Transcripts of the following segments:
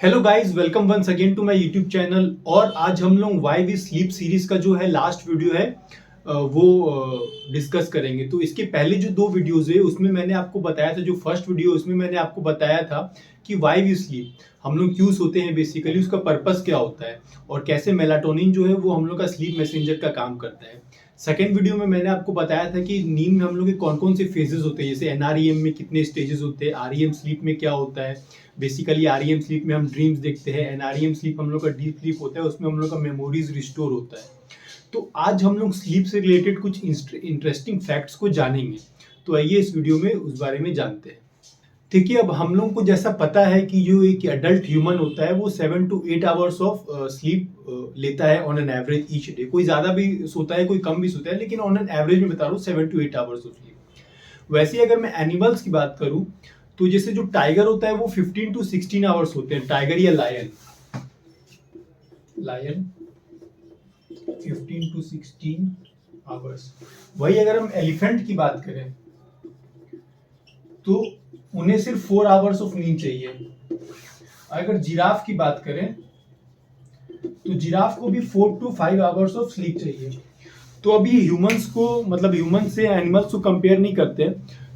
Hello guys, welcome once again to my YouTube channel. और आज हम लोग वाई वी स्लीप सीरीज का जो है लास्ट वीडियो है वो डिस्कस करेंगे। तो इसके पहले जो दो वीडियोस है उसमें मैंने आपको बताया था, जो फर्स्ट वीडियो उसमें मैंने आपको बताया था कि वाई वी स्लीप, हम लोग क्यों सोते हैं, बेसिकली उसका पर्पस क्या होता है और कैसे मेलाटोनिन जो है वो हम लोग का स्लीप मैसेंजर का काम करता है। सेकेंड वीडियो में मैंने आपको बताया था कि नींद में हम लोग के कौन कौन से फेजेस होते हैं, जैसे एनआरईएम में कितने स्टेजेस होते हैं, आरईएम स्लीप में क्या होता है। बेसिकली आरईएम स्लीप में हम ड्रीम्स देखते हैं, एनआरईएम स्लीप हम लोग का डीप स्लीप होता है, उसमें हम लोग का मेमोरीज रिस्टोर होता है। तो आज हम लोग स्लीप से रिलेटेड कुछ इंटरेस्टिंग फैक्ट्स को जानेंगे। तो आइए इस वीडियो में उस बारे में जानते हैं। देखिए, अब हम लोग को जैसा पता है कि जो एक एडल्ट ह्यूमन होता है वो 7 to 8 आवर्स ऑफ स्लीप लेता है on an average each day. कोई ज्यादा भी सोता है, कोई कम भी सोता है, लेकिन ऑन एन एवरेज में बता रहा हूँ 7 to 8 आवर्स ऑफ स्लीप। वैसे ही अगर मैं एनिमल्स की बात करूं तो जैसे जो टाइगर होता है वो 15 to 16 आवर्स होते हैं, टाइगर या लायन। Lion 15 to 16 hours. वही अगर हम एलिफेंट की बात करें तो उन्हें सिर्फ 4 आवर्स ऑफ नींद चाहिए। अगर जिराफ की बात करें तो जिराफ को भी 4 to 5 आवर्स ऑफ स्लीप चाहिए। तो अभी ह्यूमंस को, मतलब ह्यूमन से एनिमल्स को कंपेयर नहीं करते।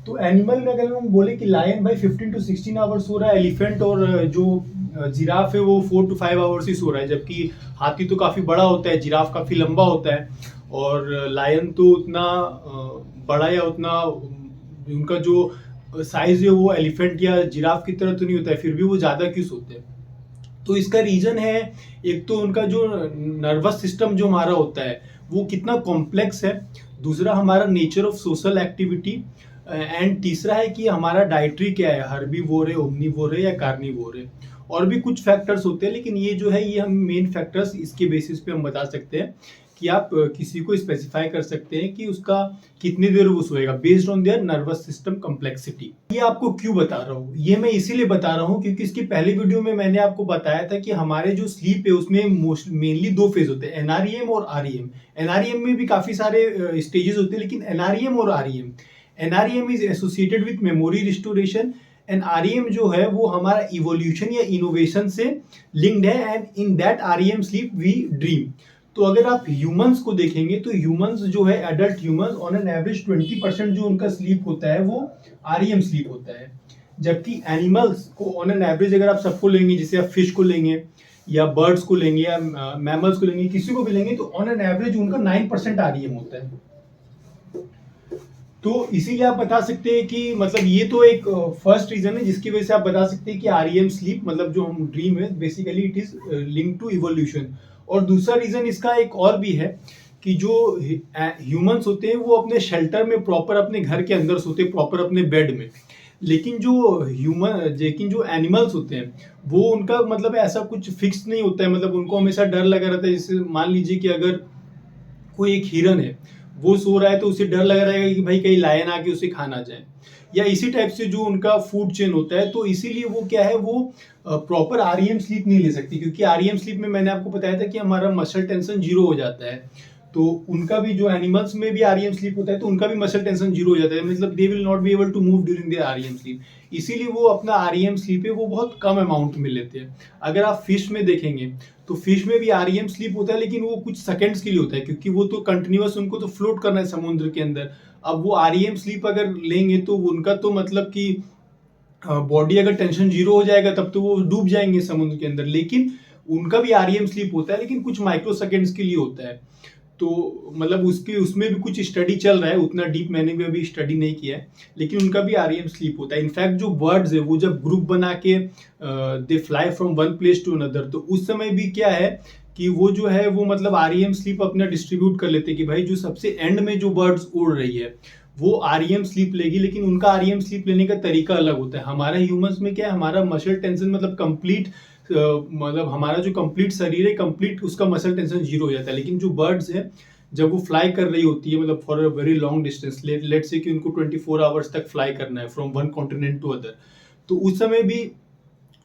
तो एनिमल में अगर हम बोले कि लायन भाई 15 to 16 आवर्स सो रहा है, एलिफेंट और जो जिराफ है वो 4 to 5 आवर्स ही सो रहा है। जबकि हाथी तो काफी बड़ा होता है, जिराफ काफी लंबा होता है, और लायन तो उतना बड़ा या उतना उनका जो साइज है वो एलिफेंट या जिराफ की तरह तो नहीं होता है, फिर भी वो ज्यादा क्यों सोते हैं। तो इसका रीजन है, एक तो उनका जो नर्वस सिस्टम जो हमारा होता है वो कितना कॉम्प्लेक्स है, दूसरा हमारा nature of social activity, and तीसरा है कि हमारा डाइटरी क्या है, हर्बीवोर है, ओमनीवोर है या कार्निवोर है। और भी कुछ फैक्टर्स होते हैं, लेकिन ये जो है ये हम मेन फैक्टर्स इसके बेसिस पे हम बता सकते हैं कि आप किसी को स्पेसिफाई कर सकते हैं कि उसका कितनी देर वो सोएगा based on their nervous system complexity. ये आपको क्यों बता रहा हूँ, ये मैं इसीलिए बता रहा हूँ क्योंकि इसकी पहली वीडियो में मैंने आपको बताया था कि हमारे जो स्लीप है उसमें मेनली दो फेज होते हैं, एनआरईएम और आरईएम। एनआरईएम में भी काफी सारे स्टेजेस होते हैं, लेकिन एनआरईएम और REM, NREM is associated with memory restoration, and REM जो है वो हमारा इवोल्यूशन या इनोवेशन से लिंक्ड है, and in that REM sleep we dream. तो अगर आप ह्यूमंस को देखेंगे तो ह्यूमंस जो है, adult humans on an average 20% जो उनका स्लीप होता है वो आरईएम स्लीप होता है। जबकि एनिमल्स को ऑन एन एवरेज अगर आप सबको लेंगे, जैसे आप फिश को लेंगे या बर्ड्स को लेंगे या मैमल्स को लेंगे, किसी को भी लेंगे, तो ऑन एन एवरेज उनका 9% आरईएम होता है। तो इसीलिए आप बता सकते हैं कि मतलब ये तो एक फर्स्ट रीजन है जिसकी वजह से आप बता सकते हैं कि आरईएम स्लीप, मतलब जो हम ड्रीम है, basically it is link to evolution. और दूसरा रीजन इसका एक और भी है कि जो ह्यूमंस होते हैं वो अपने शेल्टर में, प्रॉपर अपने घर के अंदर सोते हैं, प्रॉपर अपने बेड में। लेकिन जो एनिमल्स होते हैं वो उनका मतलब ऐसा कुछ फिक्स नहीं होता है, मतलब उनको हमेशा डर लगा रहता है। जैसे मान लीजिए कि अगर कोई एक हिरन है, वो सो रहा है तो उसे डर लग रहेगा कि भाई कहीं लायन आके उसे खा ना जाए, या इसी टाइप से जो उनका फूड चेन होता है। तो इसीलिए वो क्या है, वो प्रॉपर आरईएम स्लीप नहीं ले सकती, क्योंकि आरईएम स्लीप में मैंने आपको बताया था कि हमारा मसल टेंशन जीरो हो जाता है। तो उनका भी, जो एनिमल्स में भी आरईएम स्लीप होता है, तो उनका भी मसल टेंशन जीरो हो जाता है, मतलब they will not be able to move during their REM sleep. इसीलिए वो अपना आरईएम स्लीप है वो बहुत कम अमाउंट में लेते हैं। अगर आप फिश में देखेंगे तो फिश में भी आरईएम स्लीप होता है, लेकिन वो कुछ सेकंड्स के लिए होता है, क्योंकि वो तो कंटिन्यूअस, उनको तो फ्लोट करना है समुद्र के अंदर। अब वो आरईएम स्लीप अगर लेंगे तो उनका तो मतलब कि बॉडी अगर टेंशन जीरो हो जाएगा तब तो वो डूब जाएंगे समुद्र के अंदर। लेकिन उनका भी आरईएम स्लीप होता है, लेकिन कुछ माइक्रो सेकेंड्स के लिए होता है। तो मतलब उसके उसमें भी कुछ स्टडी चल रहा है, उतना डीप मैंने भी अभी स्टडी नहीं किया है, लेकिन उनका भी आरईएम स्लीप होता है। इनफैक्ट जो बर्ड्स है वो जब ग्रुप बना के they fly from one place to another, तो उस समय भी क्या है कि वो जो है वो मतलब आरईएम स्लीप अपना डिस्ट्रीब्यूट कर लेते हैं कि भाई जो सबसे एंड में जो बर्ड्स उड़ रही है वो आरईएम स्लीप लेगी, लेकिन उनका आरईएम स्लीप लेने का तरीका अलग होता है। हमारा ह्यूमंस में क्या है, हमारा मसल टेंशन मतलब कंप्लीट, मतलब हमारा जो कंप्लीट शरीर है, कंप्लीट उसका मसल टेंशन जीरो हो जाता है। लेकिन जो बर्ड्स है जब वो फ्लाई कर रही होती है, मतलब for a very long distance, let say कि उनको 24 आवर्स तक फ्लाई करना है from one continent to other, तो उस समय भी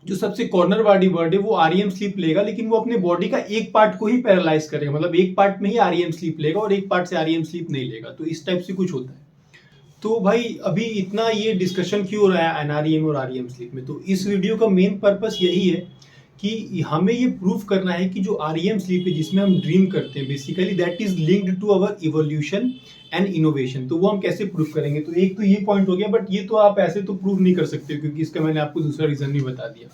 जो सबसे कॉर्नर वाली बर्ड है वो आरईएम स्लीप लेगा, लेकिन वो अपने बॉडी का एक पार्ट को ही पैरालाइज करेगा, मतलब एक पार्ट में ही आरईएम स्लीप लेगा और एक पार्ट से आरईएम स्लीप नहीं लेगा। तो इस टाइप से कुछ होता है। तो भाई अभी इतना ये डिस्कशन क्यों हो रहा है एनआरईएम और आरईएम स्लीप में, तो इस वीडियो का मेन पर्पस यही है कि हमें ये प्रूव करना है कि जो आरईएम स्लीप है जिसमें हम ड्रीम करते हैं basically that is linked to our evolution and innovation. तो वो हम कैसे प्रूव करेंगे? तो एक तो ये पॉइंट हो गया, बट ये तो आप ऐसे तो प्रूव नहीं कर सकते क्योंकि इसका मैंने आपको दूसरा रीजन भी बता दिया।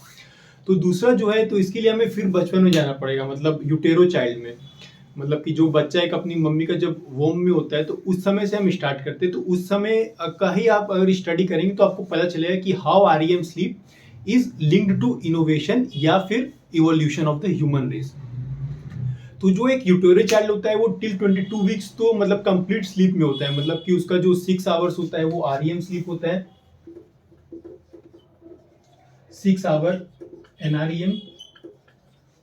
तो दूसरा जो है, तो इसके लिए हमें फिर बचपन में जाना पड़ेगा, मतलब यूटेरो चाइल्ड में, मतलब कि जो बच्चा एक अपनी मम्मी का जब वोम में होता है तो उस समय से हम स्टार्ट करते हैं। तो उस समय का ही आप अगर स्टडी करेंगे तो आपको पता चलेगा कि how REM sleep is linked to innovation या फिर evolution of the human race. तो जो एक यूटेरो चाइल्ड होता है वो टिल 22 वीक्स तो मतलब कंप्लीट स्लीप में होता है, मतलब कि उसका जो 6 आवर्स होता है वो आरईएम स्लीप होता है, 6 आवर एनआरईएम,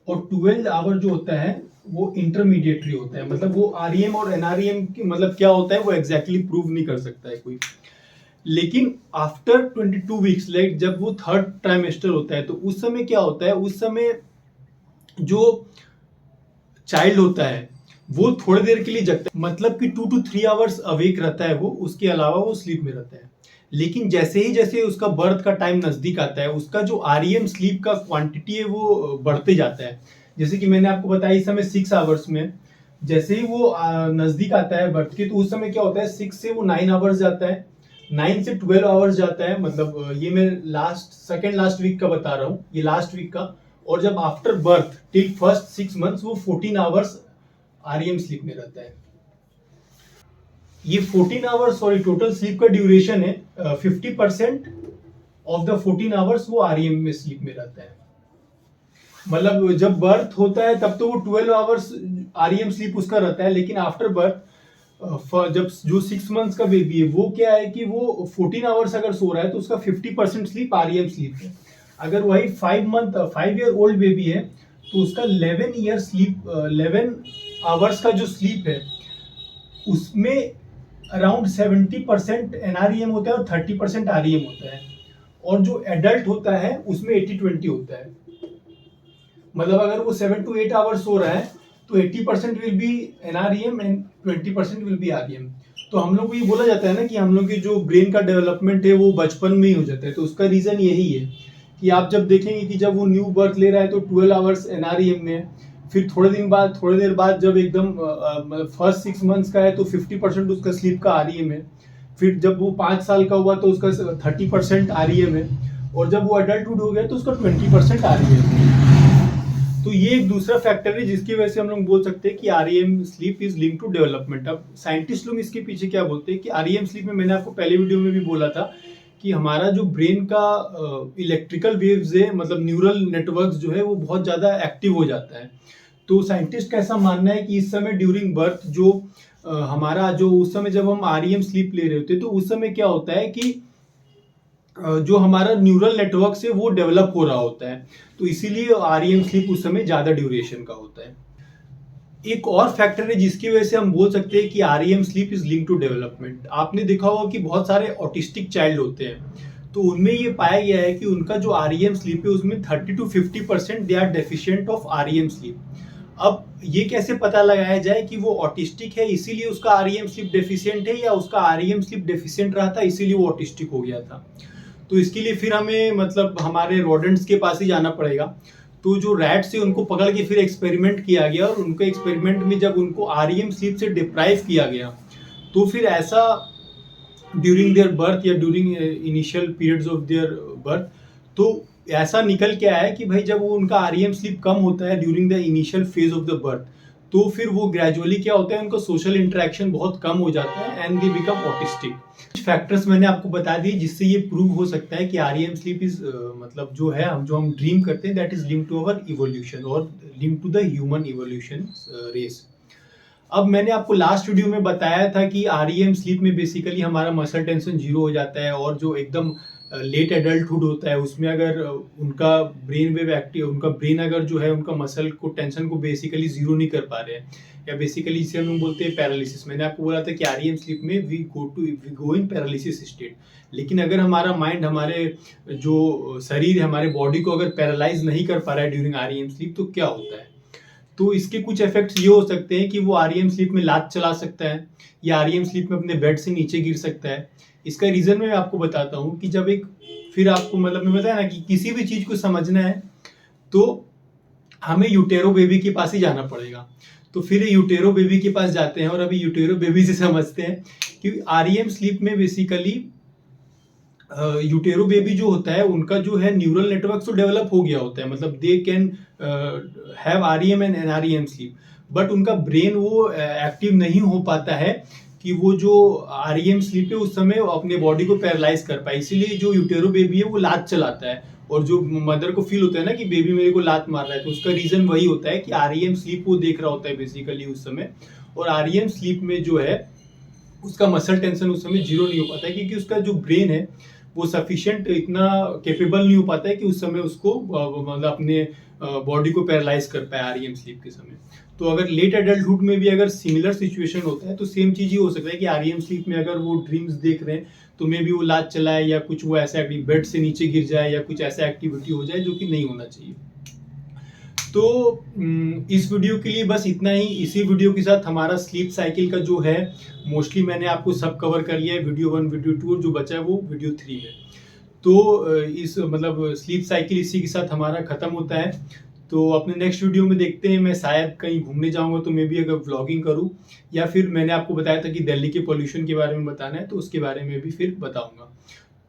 और 12 आवर जो होता है वो इंटरमीडिएटरी होता है। मतलब वो आरईएम और एनआरईएम की मतलब क्या होता है वो एग्जैक्टली प्रूव नहीं कर सकता है कोई। लेकिन आफ्टर 22 वीक्स, लाइक जब वो थर्ड ट्राइमेस्टर होता है, तो उस समय क्या होता है, उस समय जो चाइल्ड होता है वो थोड़ी देर के लिए जगता है, मतलब कि 2 to 3 आवर्स अवेक रहता है वो, उसके अलावा वो स्लीप में रहता है। लेकिन जैसे ही जैसे उसका बर्थ का टाइम नजदीक आता है, उसका जो आरईएम स्लीप का क्वांटिटी है वो बढ़ते जाता है। जैसे कि मैंने आपको बताया इस समय 6 आवर्स में, जैसे ही वो नजदीक आता है बर्थ के, तो उस समय क्या होता है 6 से वो 9 आवर्स जाता है, 9 से 12 आवर्स जाता है। मतलब ये मैं सेकेंड लास्ट वीक का बता रहा हूँ, ये लास्ट वीक का। और जब after birth till first 6 months वो 14 आवर्स आरईएम स्लीप में रहता है। ये 14 आवर्स सॉरी टोटल स्लीप का ड्यूरेशन है, 50% ऑफ द 14 आवर्स वो आरईएम में स्लीप में रहता है। मतलब जब बर्थ होता है तब तो वो 12 आवर्स आरईएम स्लीप उसका रहता है, लेकिन आफ्टर बर्थ जब जो 6 मंथ्स का बेबी है वो क्या है कि वो 14 आवर्स अगर सो रहा है तो उसका 50% स्लीप आरईएम स्लीप है। अगर वही 5 ईयर ओल्ड बेबी है तो उसका 11 आवर्स का जो स्लीप है उसमें अराउंड 70% एनआरईएम होता है और 30% आरईएम होता है। और जो एडल्ट होता है उसमें 80-20 होता है। मतलब अगर वो 7 to 8 आवर्स सो रहा है तो 80% will be NREM and 20% will be REM. तो हम लोग को ये बोला जाता है ना कि हम लोग की जो ब्रेन का डेवलपमेंट है वो बचपन में ही हो जाता है। तो उसका रीजन यही है कि आप जब देखेंगे कि जब वो न्यू बर्थ ले रहा है तो 12 आवर्स एनआरईएम में है, फिर थोड़ी देर बाद जब एकदम फर्स्ट 6 मंथ्स का है तो 50% उसका स्लीप का आरईएम है। फिर जब वो 5 साल का हुआ तो उसका 30% आरईएम है, और जब वो अडल्टहुड हो गया तो उसका 20% आरईएम है। तो ये एक दूसरा फैक्टर है जिसकी वजह से हम लोग बोल सकते हैं कि REM sleep is link to development. अब साइंटिस्ट लोग इसके पीछे क्या बोलते हैं कि आरईएम स्लीप में, मैंने आपको पहले वीडियो में भी बोला था कि हमारा जो ब्रेन का इलेक्ट्रिकल वेव्स है, मतलब न्यूरल नेटवर्क्स जो है वो बहुत ज्यादा एक्टिव हो जाता है। तो साइंटिस्ट का ऐसा मानना है कि इस समय ड्यूरिंग बर्थ जो हमारा जो उस समय जब हम आरईएम स्लीप ले रहे होते हैं तो उस समय क्या होता है कि जो हमारा न्यूरल नेटवर्क है वो डेवलप हो रहा होता है। तो इसीलिए आरईएम स्लीप उस समय ज्यादा ड्यूरेशन का होता है। एक और फैक्टर है जिसकी वजह से हम बोल सकते हैं कि REM sleep is link to development. आपने देखा होगा कि बहुत सारे ऑटिस्टिक चाइल्ड होते हैं, तो उनमें ये पाया गया है कि उनका जो आरईएम स्लीप है उसमें 30 to 50% they are deficient of REM sleep. अब ये कैसे पता लगाया जाए कि वो ऑटिस्टिक है इसीलिए उसका आरईएम स्लीप डेफिशिएंट है, या उसका आरईएम स्लीप डेफिशिएंट रहा था इसीलिए वो ऑटिस्टिक हो गया था? तो इसके लिए फिर हमें मतलब हमारे रोडेंट्स के पास ही जाना पड़ेगा। तो जो रैट्स है उनको पकड़ के फिर एक्सपेरिमेंट किया गया, और उनको एक्सपेरिमेंट में जब उनको आरईएम स्लीप से डिप्राइव किया गया तो फिर ऐसा ड्यूरिंग देयर बर्थ या during initial periods of their birth, तो ऐसा निकल के आया है कि भाई जब वो उनका आरईएम स्लीप कम होता है during the initial phase of the birth, तो फिर वो ग्रेजुअली क्या होता है उनका सोशल इंटरेक्शन बहुत कम हो जाता है एंड दे बिकम ऑटिस्टिक। कुछ फैक्टर्स मैंने आपको बता दिए जिससे ये प्रूव हो सकता है कि आरईएम स्लीप इज मतलब जो है हम ड्रीम करते हैं that is link to our evolution और link to the human evolution race. अब मैंने आपको लास्ट वीडियो में बताया था कि आरईएम स्लीप में बेसिकली हमारा मसल टेंशन जीरो हो जाता है, और जो एकदम लेट एडल्टहुड होता है उसमें अगर उनका ब्रेन वेव एक्टिव, उनका ब्रेन अगर जो है उनका मसल को टेंशन को बेसिकली जीरो नहीं कर पा रहे हैं, या बेसिकली इसे हम लोग बोलते हैं पैरालिसिस। मैंने आपको बोला था कि आरईएम स्लीप में we go in paralysis state. लेकिन अगर हमारा माइंड, हमारे जो शरीर है, हमारे बॉडी को अगर पैरालाइज नहीं कर पा रहा है ड्यूरिंग आरईएम स्लीप तो क्या होता है? तो इसके कुछ इफेक्ट्स ये हो सकते हैं कि वो आरईएम स्लीप में लात चला सकता है, या आरईएम स्लीप में अपने बेड से नीचे गिर सकता है। इसका रीजन मैं आपको बताता हूँ कि जब एक, फिर आपको मतलब मैं बताया ना कि किसी भी चीज को समझना है तो हमें यूटेरो बेबी के पास ही जाना पड़ेगा। तो फिर यूटेरो बेबी के पास जाते हैं और अभी यूटेरो बेबी से समझते हैं कि आरईएम स्लीप में बेसिकली यूटेरो बेबी जो होता है उनका जो है न्यूरल नेटवर्क तो डेवलप हो गया होता है, मतलब they can have REM and NREM sleep, but उनका ब्रेन वो एक्टिव नहीं हो पाता है कि वो जो आरईएम स्लीप है उस समय अपने बॉडी को पैरालाइज कर पाए। इसीलिए जो यूटेरो बेबी है वो लात चलाता है और जो मदर को फील होता है ना कि बेबी मेरे को लात मार रहा है, तो उसका रीजन वही होता है कि आरईएम स्लीप वो देख रहा होता है बेसिकली उस समय। और आरईएम स्लीप में जो है उसका मसल टेंशन उस समय जीरो नहीं हो पाता है, क्योंकि उसका जो ब्रेन है वो सफिशिएंट इतना कैपेबल नहीं हो पाता है कि उस समय उसको मतलब अपने बॉडी को पैरालाइज कर पाए आरईएम स्लीप के समय। तो अगर लेट एडल्टहुड में भी अगर सिमिलर सिचुएशन होता है तो सेम चीज ही हो सकता है कि आरईएम स्लीप में अगर वो ड्रीम्स देख रहे हैं तो मे बी वो लात चलाए या कुछ वो ऐसा बेड से नीचे गिर जाए या कुछ ऐसा एक्टिविटी हो जाए जो कि नहीं होना चाहिए। तो इस वीडियो के लिए बस इतना ही। इसी वीडियो के साथ हमारा स्लीप साइकिल का जो है मोस्टली मैंने आपको सब कवर कर लिया है, वीडियो 1 वीडियो 2 और जो बचा है वो वीडियो 3 में। तो इस मतलब स्लीप साइकिल इसी के साथ हमारा खत्म होता है। तो अपने नेक्स्ट वीडियो में देखते हैं, मैं शायद कहीं घूमने जाऊंगा तो मैं भी अगर व्लॉगिंग करूं, या फिर मैंने आपको बताया था कि दिल्ली के पोल्यूशन के बारे में बताना है तो उसके बारे में भी फिर बताऊंगा।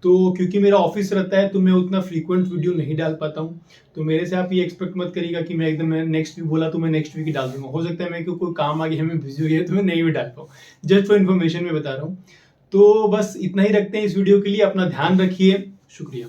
तो क्योंकि मेरा ऑफिस रहता है तो मैं उतना फ्रीक्वेंट वीडियो नहीं डाल पाता हूँ, तो मेरे से आप ये एक्सपेक्ट मत करिएगा कि मैं एकदम नेक्स्ट वीक बोला तो मैं नेक्स्ट वीक ही डाल दूंगा। हो सकता है मैं कोई काम आ गया, मैं बिजी हो गया तो मैं नहीं भी डाल पाऊँ। जस्ट फॉर इन्फॉर्मेशन में बता रहा हूँ। तो बस इतना ही रखते हैं इस वीडियो के लिए। अपना ध्यान रखिए। शुक्रिया।